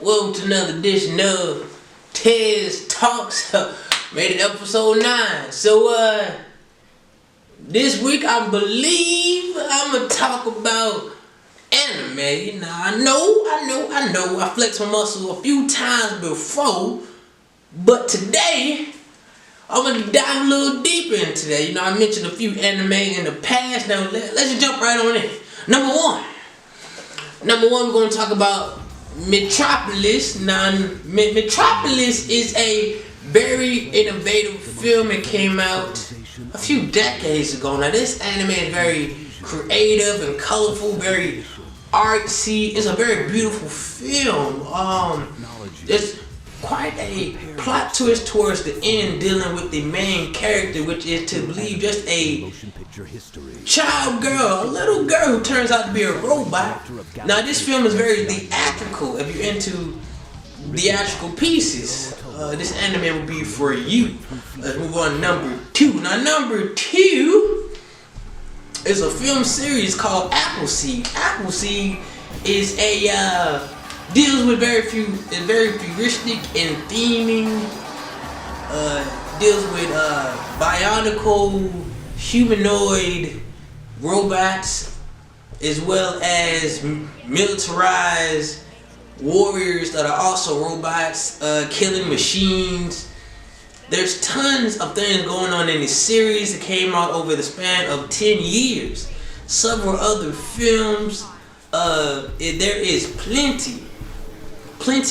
Welcome to another edition of Tezzz Talks. Made it episode 9. So this week I believe I'm gonna talk about anime. You know, I know. I flexed my muscle a few times before, but today I'm gonna dive a little deeper into that. You know, I mentioned a few anime in the past. Now let's just jump right on in. Number one, we're gonna talk about Metropolis. Now, Metropolis is a very innovative film. It came out a few decades ago. Now, this anime is very creative and colorful, very artsy. It's a very beautiful film. There's quite a plot twist towards the end, dealing with the main character, which is to believe just a child girl, a little girl who turns out to be a robot. Now, this film is very theatrical. If you're into theatrical pieces, this anime will be for you. Let's move on to number 2. Now, number 2 is a film series called Appleseed. Appleseed is deals with very futuristic in theming. Deals with bionicle humanoid robots, as well as militarized warriors that are also robots, killing machines. There's tons of things going on in this series. It came out over the span of 10 years. Several other films. There is plenty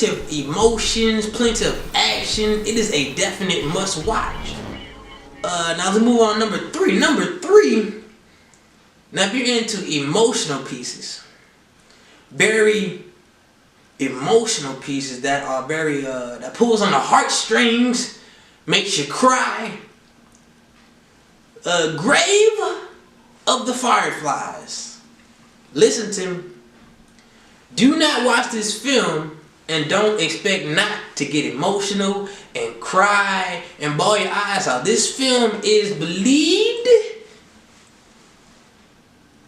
of emotions, plenty of action. It is a definite must watch. Now let's move on to number 3. Number 3, now if you're into emotional pieces, very emotional pieces that are very, that pulls on the heartstrings, makes you cry, Grave of the Fireflies. Listen to me. Do not watch this film and don't expect not to get emotional and cry and bawl your eyes out. This film is believed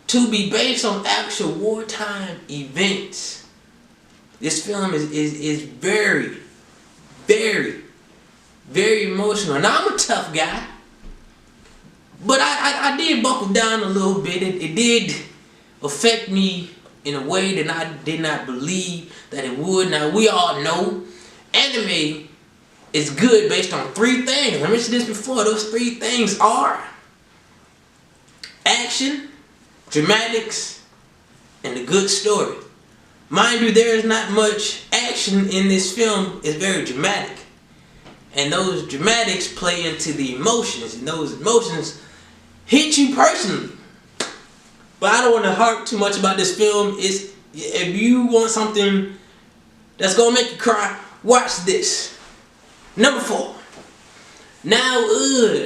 to be based on actual wartime events. This film is very, very, very emotional. Now, I'm a tough guy, but I did buckle down a little bit. It did affect me in a way that I did not believe that it would. Now, we all know anime is good based on 3 things. I mentioned this before. Those 3 things are action, dramatics, and a good story. Mind you, there is not much action in this film. It's very dramatic. And those dramatics play into the emotions. And those emotions hit you personally. But I don't want to harp too much about this film. If you want something that's going to make you cry, watch this. Number 4. Now,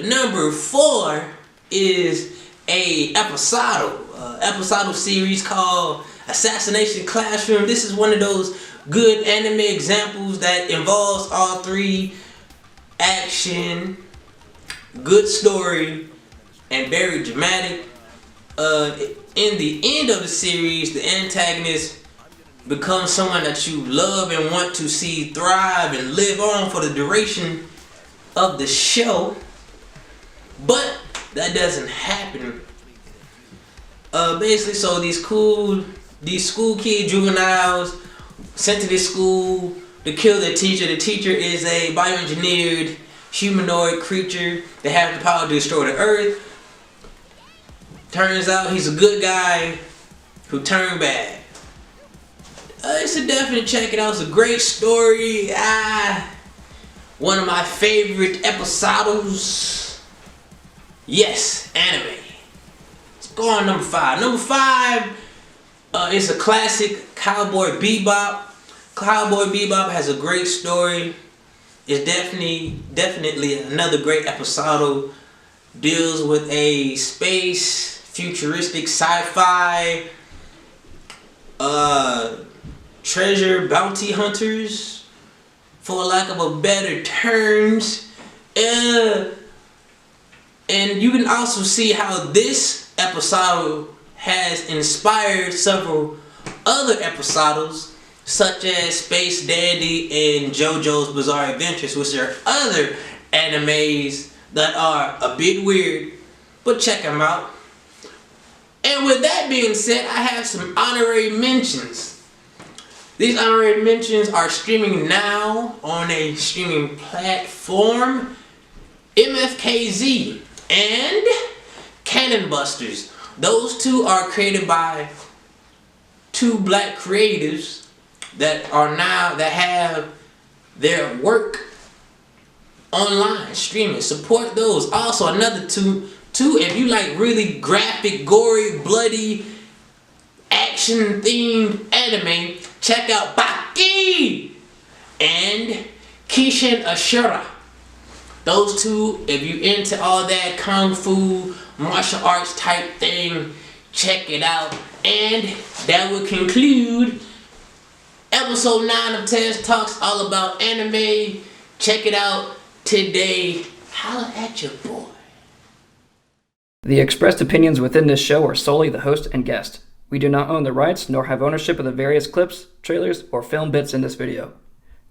number 4 is a episodal series called Assassination Classroom. This is one of those good anime examples that involves all 3: action, good story, and very dramatic. In the end of the series, the antagonist becomes someone that you love and want to see thrive and live on for the duration of the show. But that doesn't happen. Basically, so these school kids, juveniles, sent to this school to kill their teacher. The teacher is a bioengineered humanoid creature that has the power to destroy the earth. Turns out he's a good guy who turned bad. It's a definite check it out. It's a great story. One of my favorite episodes. Yes, anime. Let's go on number 5. Number 5 is a classic, Cowboy Bebop. Cowboy Bebop has a great story. It's definitely another great episode. Deals with a space, futuristic sci-fi, treasure bounty hunters, for lack of a better terms. And you can also see how this episode has inspired several other episodes, such as Space Dandy and JoJo's Bizarre Adventures, which are other animes that are a bit weird, but check them out. And with that being said, I have some honorary mentions. These honorary mentions are streaming now on a streaming platform, MFKZ and Cannon Busters. Those two are created by two black creatives that have their work online streaming. Support those. Also, another two, if you like really graphic, gory, bloody, action themed anime, check out Baki and Kishin Ashura. Those two, if you into all that kung fu, martial arts type thing, check it out. And that will conclude episode 9 of Tezzz Talks, all about anime. Check it out today. Holla at your boy. The expressed opinions within this show are solely the host and guest. We do not own the rights nor have ownership of the various clips, trailers, or film bits in this video.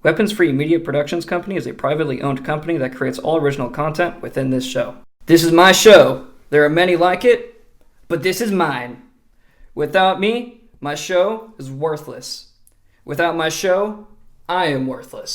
Weapons Free Media Productions Company is a privately owned company that creates all original content within this show. This is my show. There are many like it, but this is mine. Without me, my show is worthless. Without my show, I am worthless.